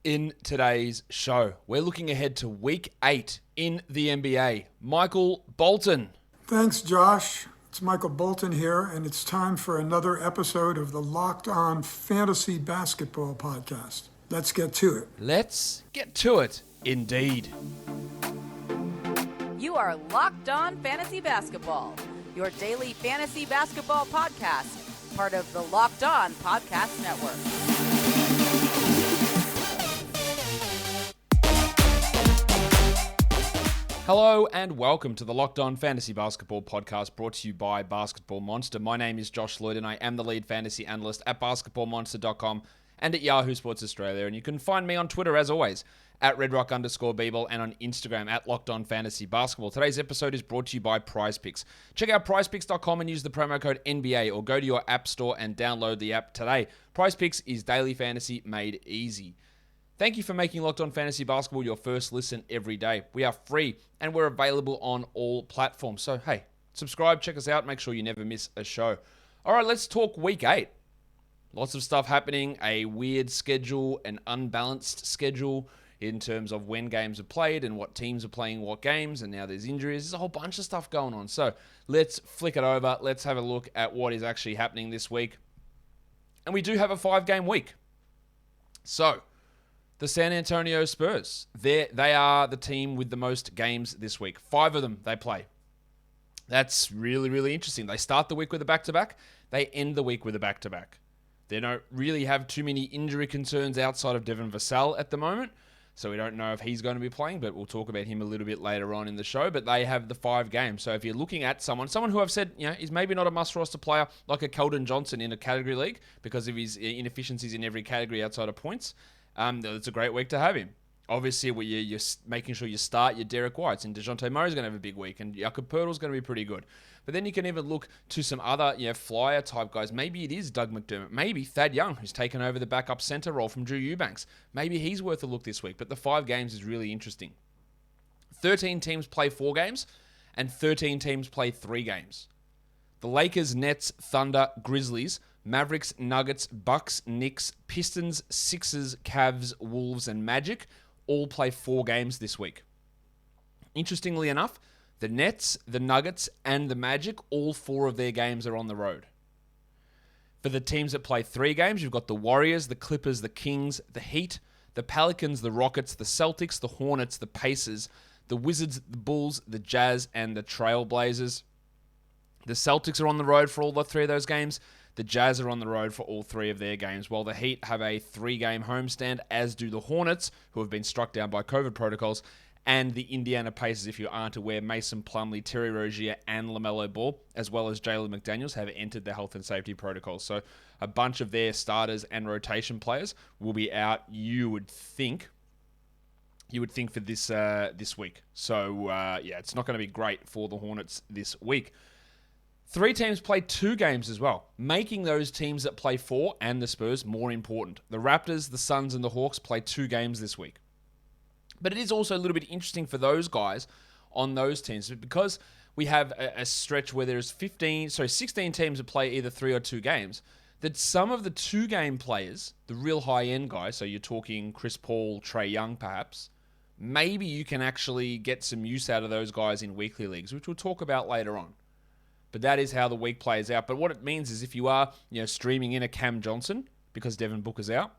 In today's show, we're looking ahead to Week 8 in the NBA. Michael Bolton. Thanks, Josh. It's Michael Bolton here, and it's time for another episode of the Locked On Fantasy Basketball Podcast. Let's get to it. Let's get to it, indeed. You are Locked On Fantasy Basketball, your daily fantasy basketball podcast, part of the Locked On Podcast Network. Hello and welcome to the Locked On Fantasy Basketball Podcast brought to you by Basketball Monster. My name is Josh Lloyd and I am the lead fantasy analyst at basketballmonster.com and at Yahoo Sports Australia. And you can find me on Twitter as always at redrock_Beeble and on Instagram at Locked On Fantasy Basketball. Today's episode is brought to you by PrizePicks. Check out PrizePicks.com and use the promo code NBA or go to your app store and download the app today. PrizePicks is daily fantasy made easy. Thank you for making Locked On Fantasy Basketball your first listen every day. We are free and we're available on all platforms. So, hey, subscribe, check us out, make sure you never miss a show. All right, let's talk Week 8. Lots of stuff happening, a weird schedule, an unbalanced schedule in terms of when games are played and what teams are playing what games, and now there's injuries. There's a whole bunch of stuff going on. So, let's flick it over. Let's have a look at what is actually happening this week. And we do have a 5-game week. So, the San Antonio Spurs. They are the team with the most games this week. 5 of them they play. That's really, really interesting. They start the week with a back-to-back. They end the week with a back-to-back. They don't really have too many injury concerns outside of Devin Vassell at the moment. So we don't know if he's going to be playing, but we'll talk about him a little bit later on in the show. But they have the 5 games. So if you're looking at someone who I've said, is maybe not a must-roster player like a Keldon Johnson in a category league because of his inefficiencies in every category outside of points, it's a great week to have him. Obviously, you're making sure you start your Derek Whites, and DeJounte Murray's going to have a big week, and Jakob Poeltl's going to be pretty good. But then you can even look to some other flyer-type guys. Maybe it is Doug McDermott. Maybe Thad Young, who's taken over the backup center role from Drew Eubanks. Maybe he's worth a look this week. But the 5 games is really interesting. 13 teams play 4 games, and 13 teams play 3 games. The Lakers, Nets, Thunder, Grizzlies, Mavericks, Nuggets, Bucks, Knicks, Pistons, Sixers, Cavs, Wolves, and Magic all play 4 games this week. Interestingly enough, the Nets, the Nuggets, and the Magic, all 4 of their games are on the road. For the teams that play 3 games, you've got the Warriors, the Clippers, the Kings, the Heat, the Pelicans, the Rockets, the Celtics, the Hornets, the Pacers, the Wizards, the Bulls, the Jazz, and the Trailblazers. The Celtics are on the road for all the 3 of those games. The Jazz are on the road for all 3 of their games, while the Heat have a 3-game homestand, as do the Hornets, who have been struck down by COVID protocols, and the Indiana Pacers, if you aren't aware, Mason Plumlee, Terry Rozier, and LaMelo Ball, as well as Jalen McDaniels, have entered the health and safety protocols. So a bunch of their starters and rotation players will be out, you would think for this week. So, it's not going to be great for the Hornets this week. 3 teams play 2 games as well, making those teams that play 4 and the Spurs more important. The Raptors, the Suns, and the Hawks play 2 games this week. But it is also a little bit interesting for those guys on those teams because we have a stretch where there's 16 teams that play either 3 or 2 games, that some of the 2-game players, the real high-end guys, so you're talking Chris Paul, Trae Young perhaps, maybe you can actually get some use out of those guys in weekly leagues, which we'll talk about later on. But that is how the week plays out. But what it means is if you are, streaming in a Cam Johnson because Devin Booker's out,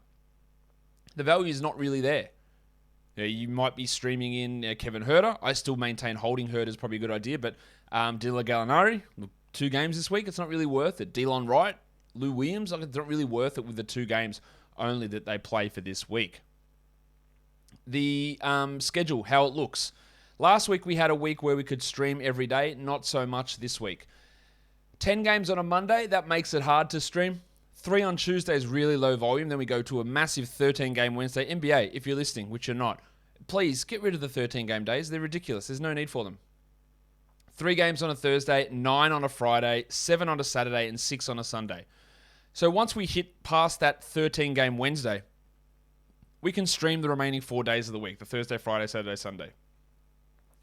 the value is not really there. You might be streaming in Kevin Huerter. I still maintain holding Huerter is probably a good idea, but Danilo Gallinari, 2 games this week, it's not really worth it. Delon Wright, Lou Williams, it's not really worth it with the 2 games only that they play for this week. The schedule, how it looks. Last week we had a week where we could stream every day, not so much this week. 10 games on a Monday, that makes it hard to stream. 3 on Tuesday is really low volume. Then we go to a massive 13-game Wednesday. NBA, if you're listening, which you're not, please get rid of the 13-game days. They're ridiculous. There's no need for them. 3 games on a Thursday, 9 on a Friday, 7 on a Saturday, and 6 on a Sunday. So once we hit past that 13-game Wednesday, we can stream the remaining 4 days of the week, the Thursday, Friday, Saturday, Sunday.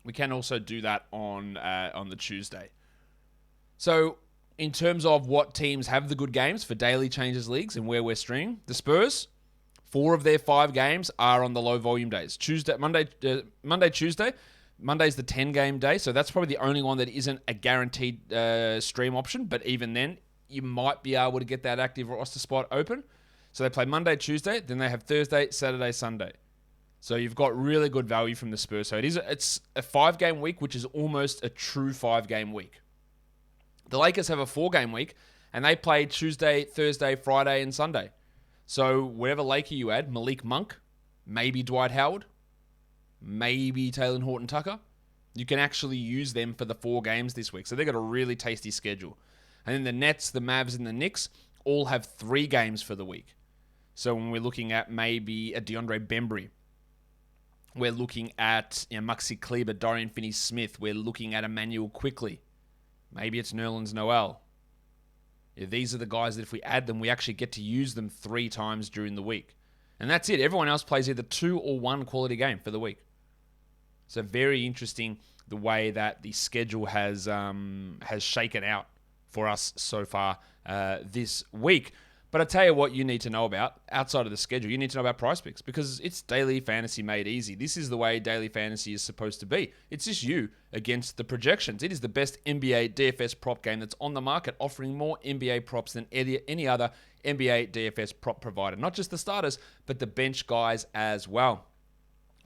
We can also do that on the Tuesday. So in terms of what teams have the good games for daily changes leagues and where we're streaming, the Spurs, 4 of their 5 games are on the low volume days. Monday, Tuesday. Monday's the 10-game day, so that's probably the only one that isn't a guaranteed stream option. But even then, you might be able to get that active roster spot open. So they play Monday, Tuesday, then they have Thursday, Saturday, Sunday. So you've got really good value from the Spurs. So it's a 5-game week, which is almost a true 5-game week. The Lakers have a 4-game week, and they play Tuesday, Thursday, Friday, and Sunday. So whatever Laker you add, Malik Monk, maybe Dwight Howard, maybe Taylor Horton-Tucker, you can actually use them for the 4 games this week. So they've got a really tasty schedule. And then the Nets, the Mavs, and the Knicks all have 3 games for the week. So when we're looking at maybe a DeAndre Bembry, we're looking at Maxi Kleber, Dorian Finney-Smith, we're looking at Emmanuel Quickley, maybe it's Nerlens Noel. These are the guys that if we add them, we actually get to use them 3 times during the week. And that's it. Everyone else plays either 2 or 1 quality game for the week. So very interesting the way that the schedule has shaken out for us so far this week. But I tell you what you need to know about, outside of the schedule, you need to know about PrizePicks, because it's daily fantasy made easy. This is the way daily fantasy is supposed to be. It's just you against the projections. It is the best NBA DFS prop game that's on the market, offering more NBA props than any other NBA DFS prop provider. Not just the starters, but the bench guys as well.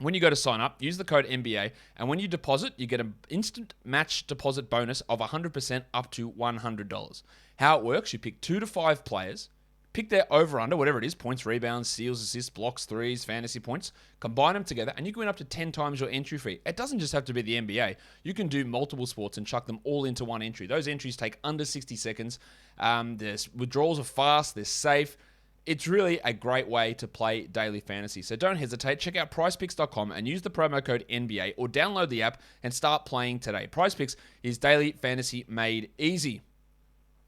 When you go to sign up, use the code NBA, and when you deposit, you get an instant match deposit bonus of 100% up to $100. How it works, you pick 2 to 5 players, pick their over-under, whatever it is, points, rebounds, steals, assists, blocks, threes, fantasy points, combine them together, and you can win up to 10 times your entry fee. It doesn't just have to be the NBA. You can do multiple sports and chuck them all into one entry. Those entries take under 60 seconds. There's withdrawals are fast, they're safe. It's really a great way to play daily fantasy. So don't hesitate. Check out PrizePicks.com and use the promo code NBA, or download the app and start playing today. PrizePicks is daily fantasy made easy.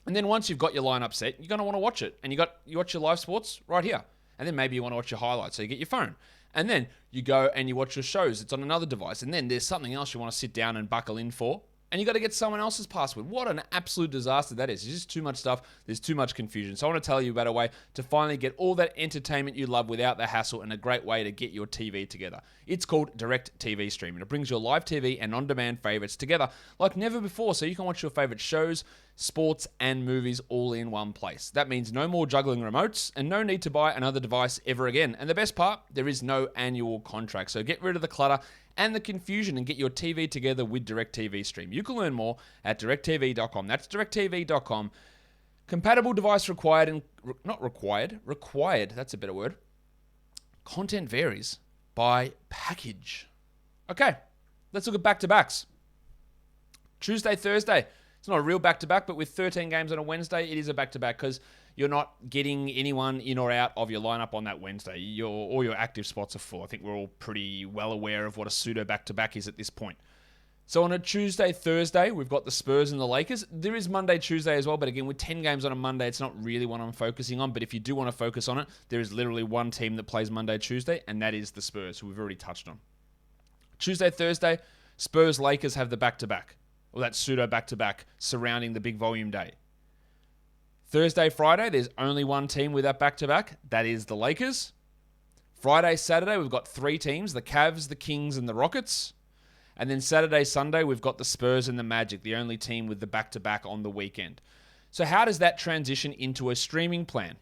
And then once you've got your lineup set, you're going to want to watch it. And you watch your live sports right here. And then maybe you want to watch your highlights. So you get your phone. And then you go and you watch your shows. It's on another device. And then there's something else you want to sit down and buckle in for. And you got to get someone else's password. What an absolute disaster that is. There's just too much stuff. There's too much confusion. So I want to tell you about a way to finally get all that entertainment you love without the hassle, and a great way to get your TV together. It's called Direct TV Streaming. It brings your live TV and on-demand favorites together like never before, so you can watch your favorite shows, sports, and movies all in one place. That means no more juggling remotes and no need to buy another device ever again. And the best part, there is no annual contract. So get rid of the clutter and the confusion and get your TV together with DirecTV Stream. You can learn more at directtv.com. That's directtv.com. Compatible device required and not required. Required, that's a better word. Content varies by package. Okay, let's look at back-to-backs. Tuesday, Thursday. It's not a real back-to-back, but with 13 games on a Wednesday, it is a back-to-back because you're not getting anyone in or out of your lineup on that Wednesday. All your active spots are full. I think we're all pretty well aware of what a pseudo back-to-back is at this point. So on a Tuesday, Thursday, we've got the Spurs and the Lakers. There is Monday, Tuesday as well, but again, with 10 games on a Monday, it's not really what I'm focusing on. But if you do want to focus on it, there is literally one team that plays Monday, Tuesday, and that is the Spurs, who we've already touched on. Tuesday, Thursday, Spurs, Lakers have the back-to-back, or that pseudo back-to-back surrounding the big volume day. Thursday, Friday, there's only one team with that back-to-back. That is the Lakers. Friday, Saturday, we've got 3 teams, the Cavs, the Kings, and the Rockets. And then Saturday, Sunday, we've got the Spurs and the Magic, the only team with the back-to-back on the weekend. So how does that transition into a streaming plan?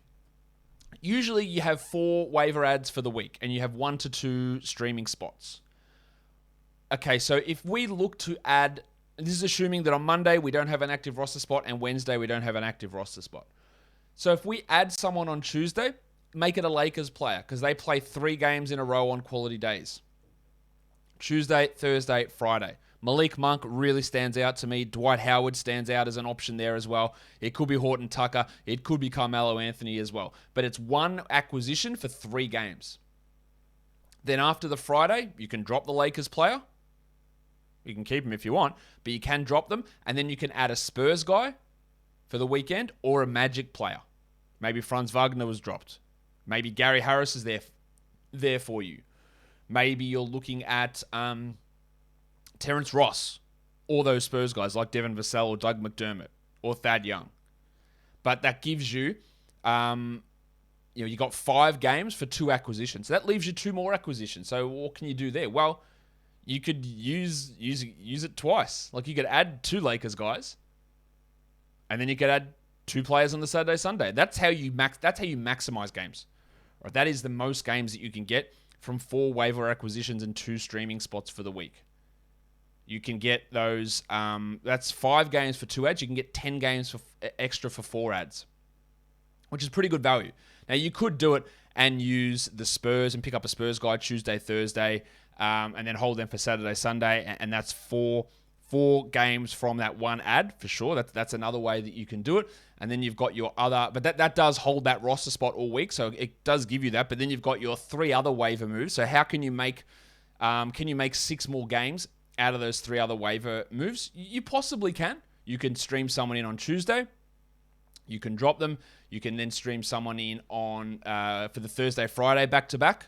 Usually you have 4 waiver ads for the week, and you have 1 to 2 streaming spots. Okay, so if we look to add... This is assuming that on Monday we don't have an active roster spot and Wednesday we don't have an active roster spot. So if we add someone on Tuesday, make it a Lakers player because they play 3 games in a row on quality days. Tuesday, Thursday, Friday. Malik Monk really stands out to me. Dwight Howard stands out as an option there as well. It could be Horton-Tucker. It could be Carmelo Anthony as well. But it's 1 acquisition for 3 games. Then after the Friday, you can drop the Lakers player. You can keep them if you want, but you can drop them, and then you can add a Spurs guy for the weekend or a Magic player. Maybe Franz Wagner was dropped. Maybe Gary Harris is there for you. Maybe you're looking at Terrence Ross or those Spurs guys like Devin Vassell or Doug McDermott or Thad Young. But that gives you you got 5 games for 2 acquisitions. That leaves you 2 more acquisitions. So what can you do there? Well, you could use it twice. Like you could add 2 Lakers guys, and then you could add 2 players on the Saturday, Sunday. That's how you maximize games. Right? That is the most games that you can get from 4 waiver acquisitions and 2 streaming spots for the week. You can get those. That's 5 games for 2 ads. You can get 10 games for extra for 4 ads, which is pretty good value. Now, you could do it and use the Spurs and pick up a Spurs guy Tuesday, Thursday, and then hold them for Saturday, Sunday, and that's 4 games from that 1 ad for sure. That's another way that you can do it. And then you've got your other, but that does hold that roster spot all week, so it does give you that. But then you've got your 3 other waiver moves. So how can you make 6 more games out of those 3 other waiver moves? You possibly can. You can stream someone in on Tuesday. You can drop them. You can then stream someone in on for the Thursday, Friday back-to-back,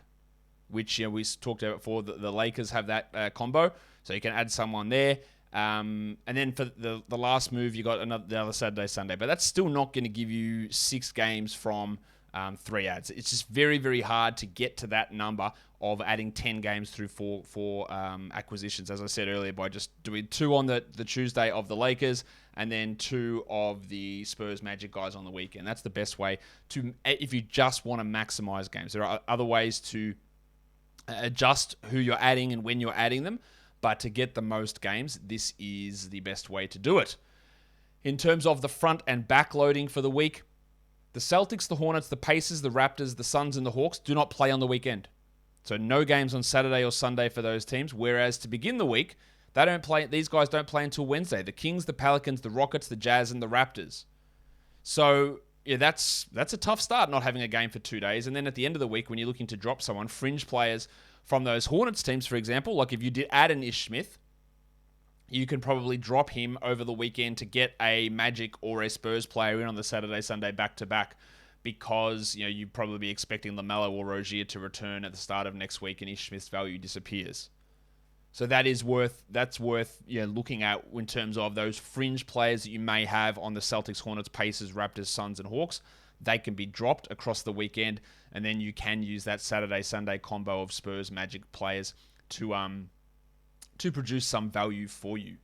which we talked about before. The Lakers have that combo, so you can add someone there. And then for the last move, you got the other Saturday, Sunday. But that's still not going to give you 6 games from 3 ads. It's just very, very hard to get to that number of adding 10 games through 4 acquisitions, as I said earlier, by just doing 2 on the Tuesday of the Lakers and then 2 of the Spurs Magic guys on the weekend. That's the best way to, if you just want to maximize games. There are other ways to adjust who you're adding and when you're adding them, but to get the most games, this is the best way to do it. In terms of the front and back loading for the week, the Celtics, the Hornets, the Pacers, the Raptors, the Suns, and the Hawks do not play on the weekend. So no games on Saturday or Sunday for those teams, whereas to begin the week, these guys don't play until Wednesday. The Kings, the Pelicans, the Rockets, the Jazz, and the Raptors. So yeah, that's a tough start not having a game for 2 days. And then at the end of the week, when you're looking to drop someone, fringe players from those Hornets teams, for example, like if you did add an Ish Smith, you can probably drop him over the weekend to get a Magic or a Spurs player in on the Saturday, Sunday back-to-back, because you'd probably be expecting LaMelo or Rozier to return at the start of next week, and Ish Smith's value disappears. So that's worth looking at in terms of those fringe players that you may have on the Celtics, Hornets, Pacers, Raptors, Suns, and Hawks. They can be dropped across the weekend, and then you can use that Saturday, Sunday combo of Spurs, Magic players to produce some value for you.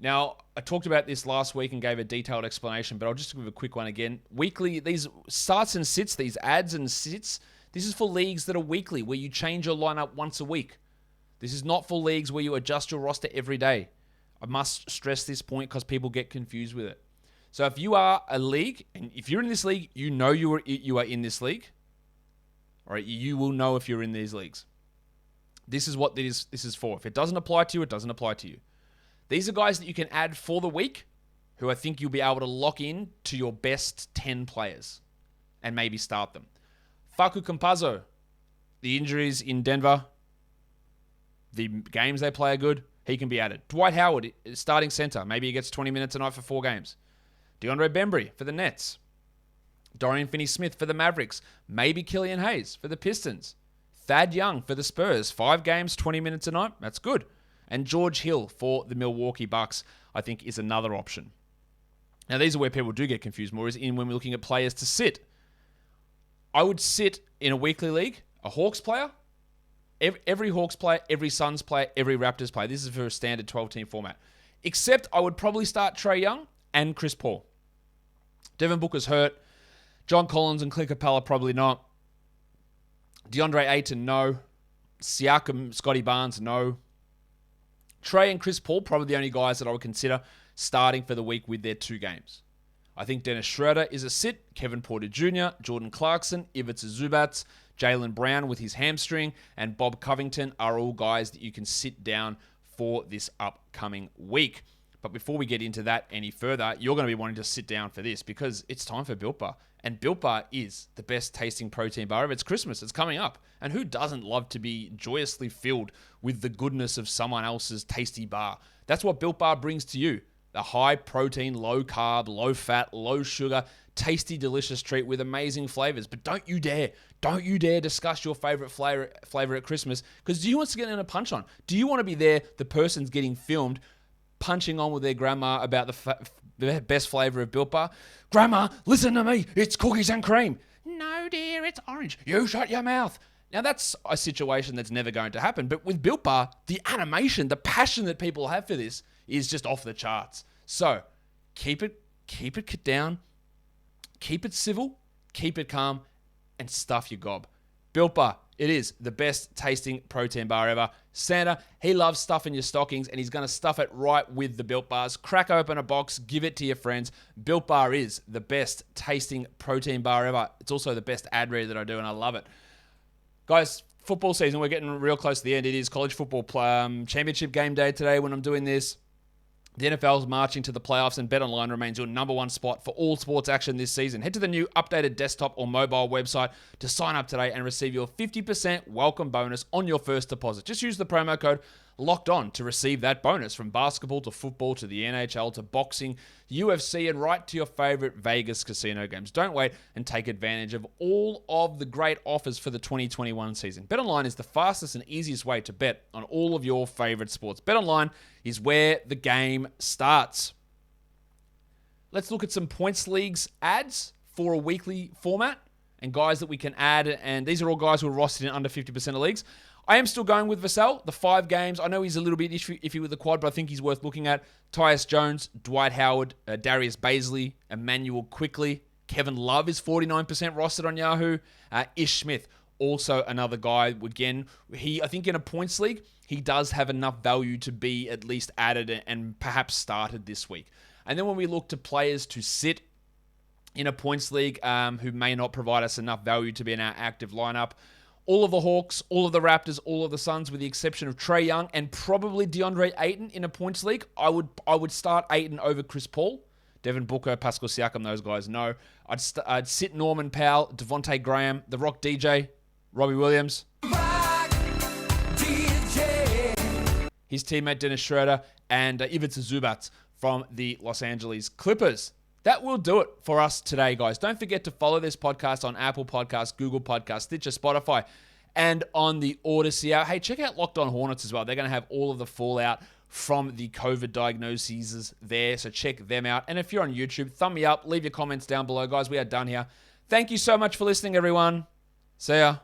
Now, I talked about this last week and gave a detailed explanation, but I'll just give a quick one again. Weekly, these starts and sits, these ads and sits, this is for leagues that are weekly, where you change your lineup once a week. This is not for leagues where you adjust your roster every day. I must stress this point because people get confused with it. So if you are a league, and if you're in this league, you know you are in this league. All right, you will know if you're in these leagues. This is what this is for. If it doesn't apply to you, it doesn't apply to you. These are guys that you can add for the week, who I think you'll be able to lock in to your best 10 players and maybe start them. Facu Campazzo, the injuries in Denver, the games they play are good, he can be added. Dwight Howard, starting center, maybe he gets 20 minutes a night for 4 games. DeAndre Bembry for the Nets. Dorian Finney-Smith for the Mavericks. Maybe Killian Hayes for the Pistons. Thad Young for the Spurs. 5 games, 20 minutes a night. That's good. And George Hill for the Milwaukee Bucks, I think, is another option. Now, these are where people do get confused more, is in when we're looking at players to sit. I would sit in a weekly league, a Hawks player, every Hawks player, every Suns player, every Raptors player. This is for a standard 12-team format. Except I would probably start Trae Young and Chris Paul. Devin Booker's hurt. John Collins and Clint Capella probably not. DeAndre Ayton, no. Siakam, Scotty Barnes, no. Trae and Chris Paul, probably the only guys that I would consider starting for the week with their 2 games. I think Dennis Schroeder is a sit. Kevin Porter Jr., Jordan Clarkson, Ivica Zubac, Jaylen Brown with his hamstring, and Bob Covington are all guys that you can sit down for this upcoming week. But before we get into that any further, you're going to be wanting to sit down for this because it's time for Built Bar. And Built Bar is the best tasting protein bar. It's Christmas. It's coming up. And who doesn't love to be joyously filled with the goodness of someone else's tasty bar? That's what Built Bar brings to you. The high protein, low carb, low fat, low sugar, tasty, delicious treat with amazing flavors. But don't you dare discuss your favorite flavor at Christmas, because do you want to get in a punch on? Do you want to be there, the person's getting filmed, punching on with their grandma about the best flavor of Built Bar? Grandma, listen to me, it's cookies and cream. No, dear, it's orange. You shut your mouth. Now, that's a situation that's never going to happen. But with Built Bar, the animation, the passion that people have for this is just off the charts. So, keep it down, keep it civil, keep it calm, and stuff your gob. Built Bar, it is the best tasting protein bar ever. Santa, he loves stuffing your stockings, and he's going to stuff it right with the Built Bars. Crack open a box, give it to your friends. Built Bar is the best tasting protein bar ever. It's also the best ad read that I do, and I love it. Guys, football season, we're getting real close to the end. It is college football championship game day today when I'm doing this. The NFL is marching to the playoffs, and BetOnline remains your number one spot for all sports action this season. Head to the new updated desktop or mobile website to sign up today and receive your 50% welcome bonus on your first deposit. Just use the promo code LOCKEDON to receive that bonus, from basketball to football to the NHL to boxing, UFC, and right to your favorite Vegas casino games. Don't wait and take advantage of all of the great offers for the 2021 season. BetOnline is the fastest and easiest way to bet on all of your favorite sports. BetOnline is where the game starts. Let's look at some points leagues ads for a weekly format and guys that we can add. And these are all guys who are rostered in under 50% of leagues. I am still going with Vassell, the 5 games. I know he's a little bit iffy with the quad, but I think he's worth looking at. Tyus Jones, Dwight Howard, Darius Baisley, Emmanuel Quickly. Kevin Love is 49% rostered on Yahoo. Ish Smith, also another guy. Again, I think in a points league, he does have enough value to be at least added and perhaps started this week. And then when we look to players to sit in a points league who may not provide us enough value to be in our active lineup, all of the Hawks, all of the Raptors, all of the Suns, with the exception of Trae Young and probably DeAndre Ayton in a points league, I would start Ayton over Chris Paul. Devin Booker, Pascal Siakam, those guys, no. I'd sit Norman Powell, Devontae Graham, The Rock DJ, Robbie Williams, his teammate Dennis Schroeder, and Ivica Zubac from the Los Angeles Clippers. That will do it for us today, guys. Don't forget to follow this podcast on Apple Podcasts, Google Podcasts, Stitcher, Spotify, and on the Odyssey app. Hey, check out Locked On Hornets as well. They're going to have all of the fallout from the COVID diagnoses there, so check them out. And if you're on YouTube, thumb me up, leave your comments down below. Guys, we are done here. Thank you so much for listening, everyone. See ya.